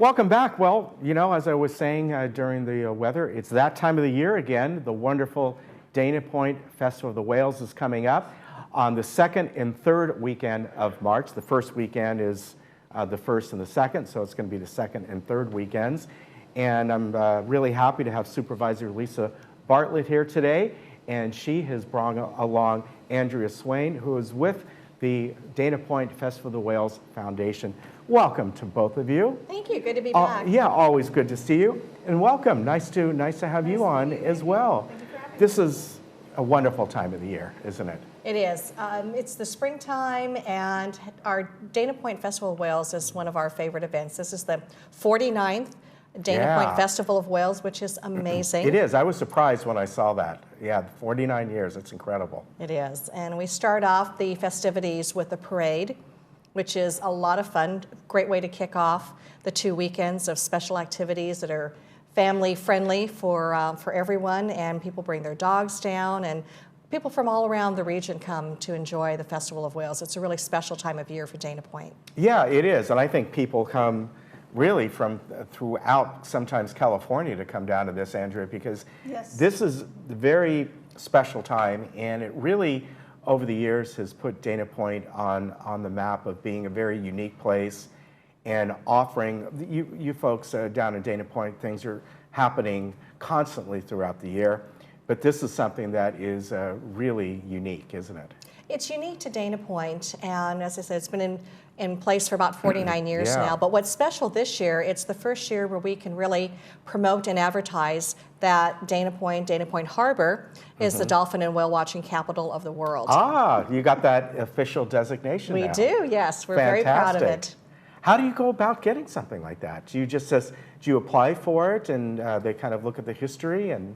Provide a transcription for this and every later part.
Welcome back. Well, you know, as I was saying during the weather, it's that time of the year again. The wonderful Dana Point Festival of the Whales is coming up on the second and third weekend of March. The first weekend is the first and the second, so it's going to be the second and third weekends. And I'm really happy to have Supervisor Lisa Bartlett here today, and she has brought along Andrea Swain, who is with the Dana Point Festival of the Whales Foundation. Welcome to both of you. Thank you. Good to be back. Yeah, always good to see you. And welcome. Nice to have you on as well. Thank you for having me. This is a wonderful time of the year, isn't it? It is. It's the springtime, and our Dana Point Festival of Whales is one of our favorite events. This is the 49th Dana Point Festival of Whales, which is amazing. It is. I was surprised when I saw that. Yeah, 49 years. It's incredible. It is. And we start off the festivities with a parade, which is a lot of fun. Great way to kick off the 2 weekends of special activities that are family friendly for everyone, and people bring their dogs down, and people from all around the region come to enjoy the Festival of Whales. It's a really special time of year for Dana Point. Yeah, it is. And I think people come really from throughout, sometimes California, to come down to this, Andrea, because this is a very special time, and it really, over the years, has put Dana Point on the map of being a very unique place and offering, you folks down in Dana Point, things are happening constantly throughout the year, but this is something that is really unique, isn't it? It's unique to Dana Point, and as I said, it's been in place for about 49 years now. But what's special this year, it's the first year where we can really promote and advertise that Dana Point Harbor is the dolphin and whale watching capital of the world. Ah, you got that official designation now. We do, yes. We're very proud of it. How do you go about getting something like that? Do you just do you apply for it, and they kind of look at the history and?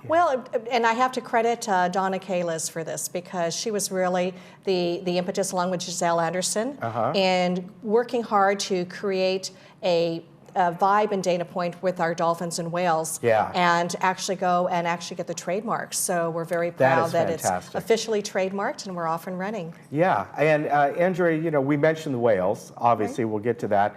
Well, and I have to credit Donna Kalis for this, because she was really the impetus, along with Giselle Anderson, in working hard to create a vibe in Dana Point with our dolphins and whales, and actually go and actually get the trademarks. So we're very proud that it's officially trademarked, and we're off and running. Yeah, and Andrea, you know, we mentioned the whales. Obviously, we'll get to that,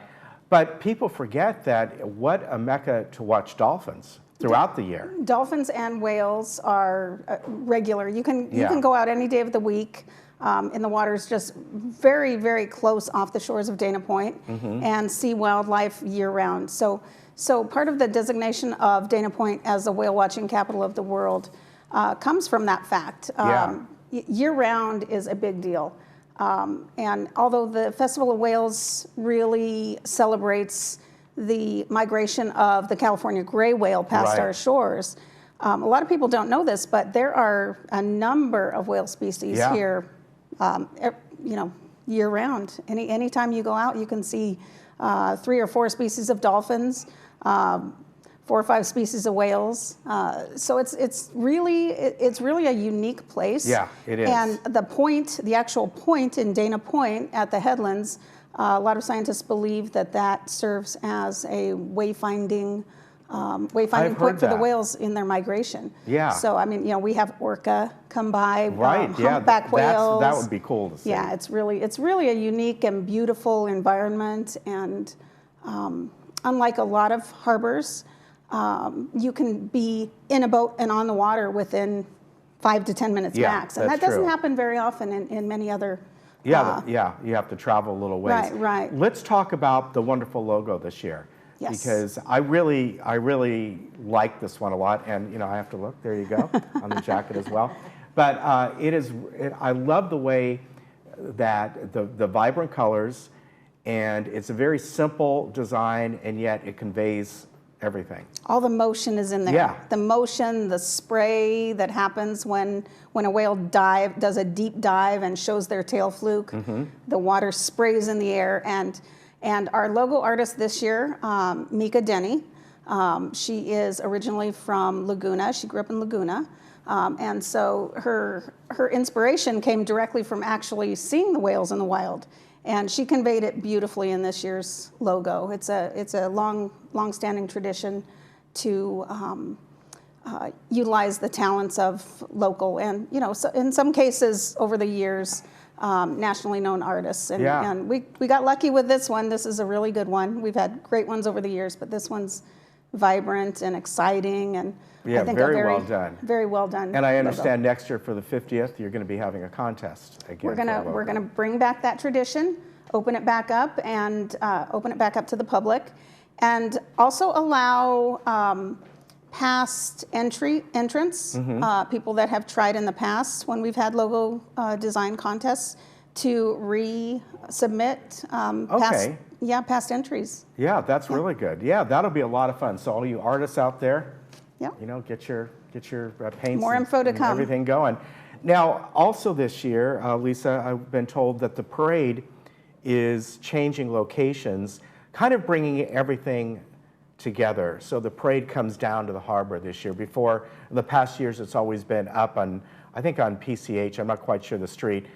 but people forget that what a mecca to watch dolphins throughout the year. Dolphins and whales are regular. You can go out any day of the week, and the water's just very, very close off the shores of Dana Point, and see wildlife year-round. So part of the designation of Dana Point as the whale watching capital of the world comes from that fact. Year-round is a big deal. And although the Festival of Whales really celebrates the migration of the California gray whale past our shores, a lot of people don't know this, but there are a number of whale species here, you know, year-round. Anytime you go out, you can see 3 or 4 species of dolphins, 4 or 5 species of whales. So it's really a unique place. Yeah, it is. And the actual point in Dana Point at the headlands, a lot of scientists believe that serves as a wayfinding point for the whales in their migration. Yeah. So I mean, you know, we have orca come by, humpback whales. That would be cool to see. Yeah, it's really a unique and beautiful environment, and unlike a lot of harbors, you can be in a boat and on the water within 5 to 10 minutes max, and that doesn't happen very often in many other. You have to travel a little ways. Right. Let's talk about the wonderful logo this year. Yes. Because I really like this one a lot, and you know, I have to look. There you go on the jacket as well. But I love the way that the vibrant colors, and it's a very simple design, and yet it conveys everything. All the motion is in there. Yeah. The motion, the spray that happens when a whale does a deep dive and shows their tail fluke. The water sprays in the air, and our logo artist this year, Mika Denny, she is originally from Laguna. She grew up in Laguna, and so her inspiration came directly from actually seeing the whales in the wild. And she conveyed it beautifully in this year's logo. It's a long-standing tradition to utilize the talents of local, and you know, so in some cases over the years, nationally known artists. And, Yeah. and we got lucky with this one. This is a really good one. We've had great ones over the years, but this one's vibrant and exciting, and Yeah, I think very a very well done. Very well done. And I logo. understand next year for the 50th, you're going to be having a contest again. We're gonna bring back that tradition, open it back up, and open it back up to the public, and also allow past entrants, people that have tried in the past when we've had logo design contests, to resubmit past entries. Yeah, that's really good. Yeah, that'll be a lot of fun. So all you artists out there, Yep. you know, get your paints. More info to and come. Everything going. Now, also this year, Lisa, I've been told that the parade is changing locations, kind of bringing everything together. So the parade comes down to the harbor this year. Before, in the past years, it's always been up on, I think on PCH, I'm not quite sure the street,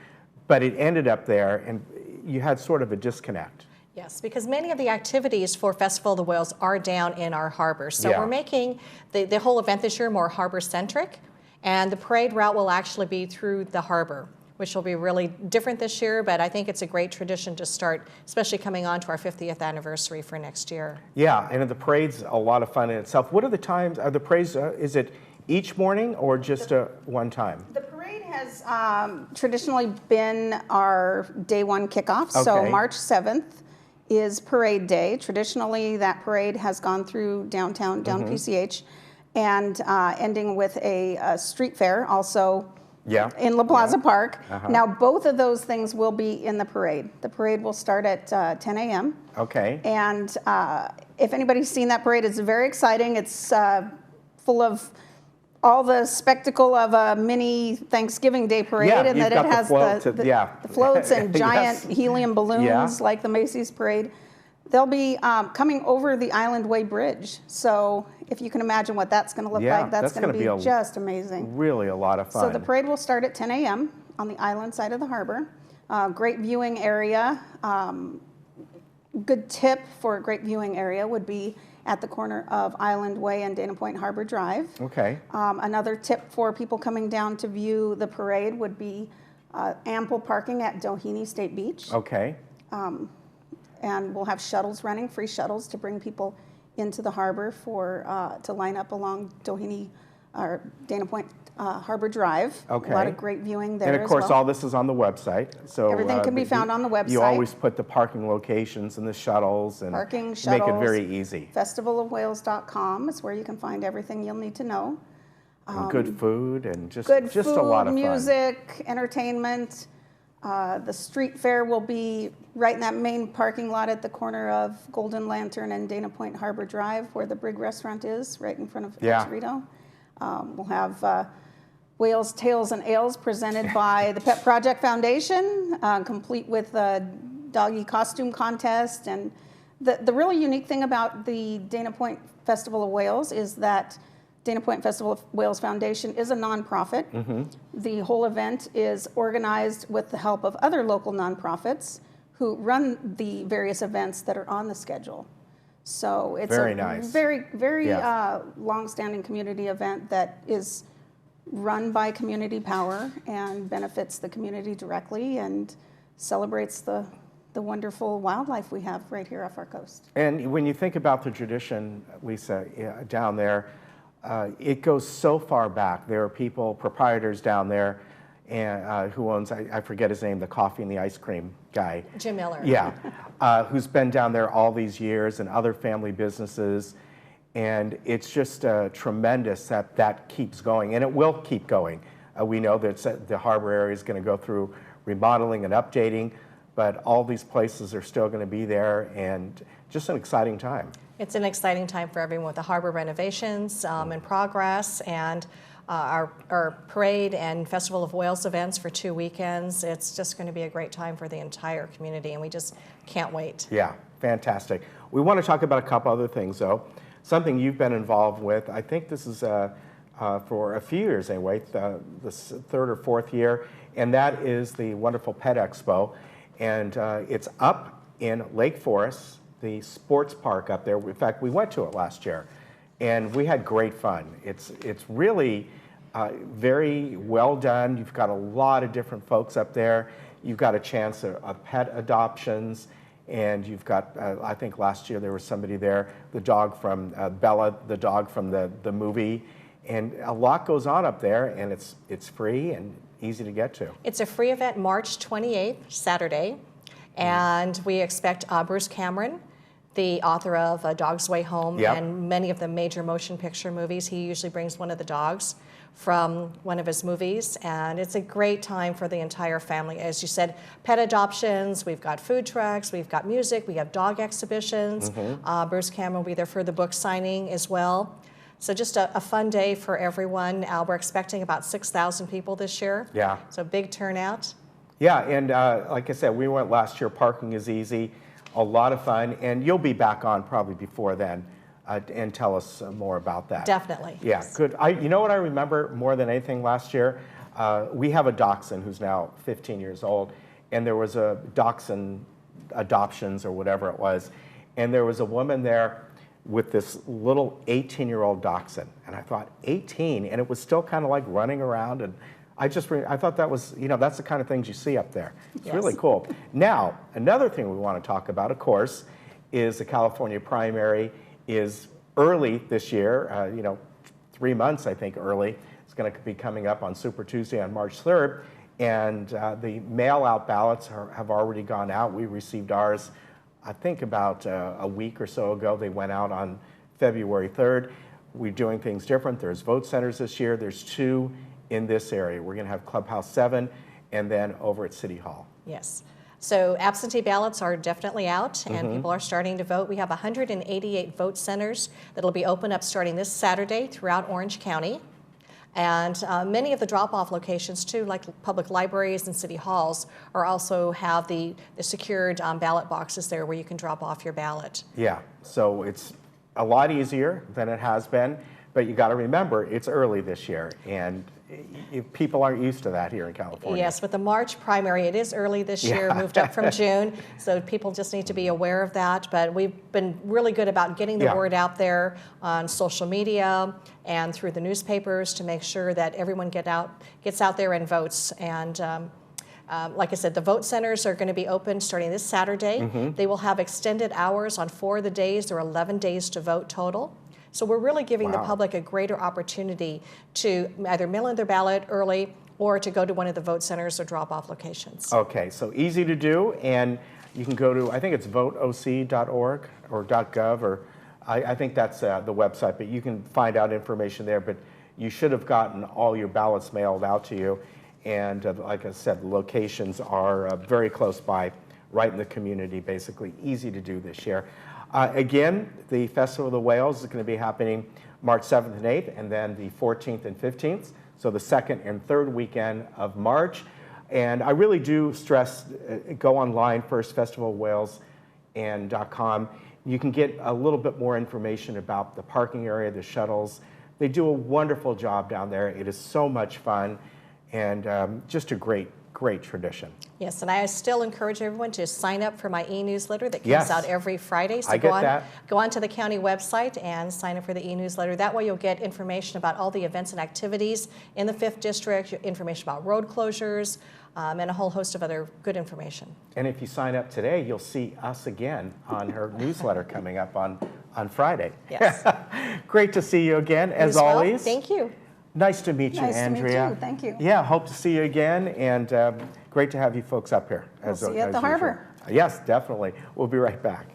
but it ended up there, and you had sort of a disconnect. Yes, because many of the activities for Festival of the Whales are down in our harbor. So Yeah. we're making the whole event this year more harbor-centric, and the parade route will actually be through the harbor, which will be really different this year, but I think it's a great tradition to start, especially coming on to our 50th anniversary for next year. Yeah, and the parade's a lot of fun in itself. What are the times? Are the parades, is it each morning or just one time? The parade has traditionally been our day one kickoff, so Okay. March 7th is parade day. Traditionally, that parade has gone through down PCH, and ending with a street fair also in La Plaza Park. Now, both of those things will be in the parade. The parade will start at 10 a.m. Okay. And if anybody's seen that parade, it's very exciting. It's full of all the spectacle of a mini Thanksgiving Day parade, Yeah, and you've that got it the has float the floats and giant Yes. helium balloons Yeah. like the Macy's parade. They'll be coming over the Island Way Bridge. So if you can imagine what that's going to look Yeah, like, that's going to be just amazing. Really a lot of fun. So the parade will start at 10 a.m. on the island side of the harbor. Great viewing area. Good tip for a great viewing area would be at the corner of Island Way and Dana Point Harbor Drive. Okay. Another tip for people coming down to view the parade would be ample parking at Doheny State Beach. Okay. And we'll have shuttles running, free shuttles to bring people into the harbor to line up along Doheny or Dana Point Harbor Drive. Okay. A lot of great viewing there And of course, as well. all this is on the website. So Everything can be found on the website. You always put the parking locations and the shuttles and Parking, make it shuttles, very easy. Festivalofwhales.com is where you can find everything you'll need to know. And good food and just Good just food, a lot of music, entertainment. The street fair will be right in that main parking lot at the corner of Golden Lantern and Dana Point Harbor Drive, where the Brig Restaurant is, right in front of El Torito. We'll have Whales, Tales, and Ales presented by the Pet Project Foundation, complete with a doggy costume contest. And the really unique thing about the Dana Point Festival of Whales is that Dana Point Festival of Whales Foundation is a nonprofit. The whole event is organized with the help of other local nonprofits who run the various events that are on the schedule. So it's Very a nice. very long-standing community event that is run by community power and benefits the community directly and celebrates the wonderful wildlife we have right here off our coast. And when you think about the tradition, Lisa, down there, it goes so far back. There are people, proprietors down there, and who owns, I forget his name, the coffee and the ice cream guy. Jim Miller. Yeah, who's been down there all these years, and other family businesses. And it's just tremendous that keeps going, and it will keep going. We know that the harbor area is going to go through remodeling and updating, but all these places are still going to be there, and just an exciting time. It's an exciting time for everyone with the harbor renovations in progress, and our parade and Festival of Whales events for 2 weekends. It's just going to be a great time for the entire community, and we just can't wait. Yeah, fantastic. We want to talk about a couple other things, though. Something you've been involved with, I think this is for a few years anyway, the third or fourth year, and that is the wonderful Pet Expo. And it's up in Lake Forest, the sports park up there. In fact, we went to it last year, and we had great fun. It's really very well done. You've got a lot of different folks up there. you've got a chance of pet adoptions, and you've got, I think last year there was somebody there, the dog from Bella, the dog from the movie, and a lot goes on up there, and it's free and easy to get to. It's a free event March 28th, Saturday, and we expect Bruce Cameron, the author of A Dog's Way Home and many of the major motion picture movies. He usually brings one of the dogs from one of his movies, and it's a great time for the entire family. As you said, pet adoptions, we've got food trucks, we've got music, we have dog exhibitions. Bruce Cameron will be there for the book signing as well. So just a fun day for everyone. We're expecting about 6,000 people this year. Yeah. So big turnout. Yeah, and like I said, we went last year. Parking is easy, a lot of fun, and you'll be back on probably before then and tell us more about that. Definitely. Yeah, good. You know what I remember more than anything last year? We have a dachshund who's now 15 years old, and there was a dachshund adoptions or whatever it was, and there was a woman there with this little 18-year-old dachshund, and I thought 18, and it was still kind of like running around, and I thought that was, that's the kind of things you see up there. It's really cool. Now, another thing we want to talk about, of course, is the California primary is early this year, 3 months, I think, early. It's going to be coming up on Super Tuesday on March 3rd, and the mail-out ballots have already gone out. We received ours, I think, about a week or so ago. They went out on February 3rd. We're doing things different. There's vote centers this year. There's 2 in this area. We're going to have Clubhouse 7 and then over at City Hall. Yes. So absentee ballots are definitely out, and people are starting to vote. We have 188 vote centers that'll be open up starting this Saturday throughout Orange County. And many of the drop-off locations, too, like public libraries and city halls, are also have the secured ballot boxes there where you can drop off your ballot. Yeah, so it's a lot easier than it has been, but you got to remember it's early this year, and people aren't used to that here in California. Yes, with the March primary, it is early this year, moved up from June, so people just need to be aware of that. But we've been really good about getting the word out there on social media and through the newspapers to make sure that everyone gets out there and votes. And like I said, the vote centers are going to be open starting this Saturday. They will have extended hours on 4 of the days. There are 11 days to vote total. So we're really giving the public a greater opportunity to either mail in their ballot early or to go to one of the vote centers or drop-off locations. Okay, so easy to do, and you can go to, I think it's voteoc.org or .gov, or I think that's the website, but you can find out information there, but you should have gotten all your ballots mailed out to you, and like I said, the locations are very close by, right in the community, basically easy to do this year. Again, the Festival of the Whales is going to be happening March 7th and 8th, and then the 14th and 15th, so the 2nd and 3rd weekend of March. And I really do stress, go online first, festivalofwhales.com. You can get a little bit more information about the parking area, the shuttles. They do a wonderful job down there. It is so much fun, and just a great tradition. Yes, and I still encourage everyone to sign up for my e-newsletter that comes out every Friday. So go on to the county website and sign up for the e-newsletter. That way you'll get information about all the events and activities in the 5th District, information about road closures, and a whole host of other good information. And if you sign up today, you'll see us again on her newsletter coming up on Friday. Yes. Great to see you again, as always. Thank you. Nice to meet you, Nice Andrea. to meet you. Thank you. Yeah, hope to see you again, and great to have you folks up here. We'll see you at the harbor. Yes, definitely. We'll be right back.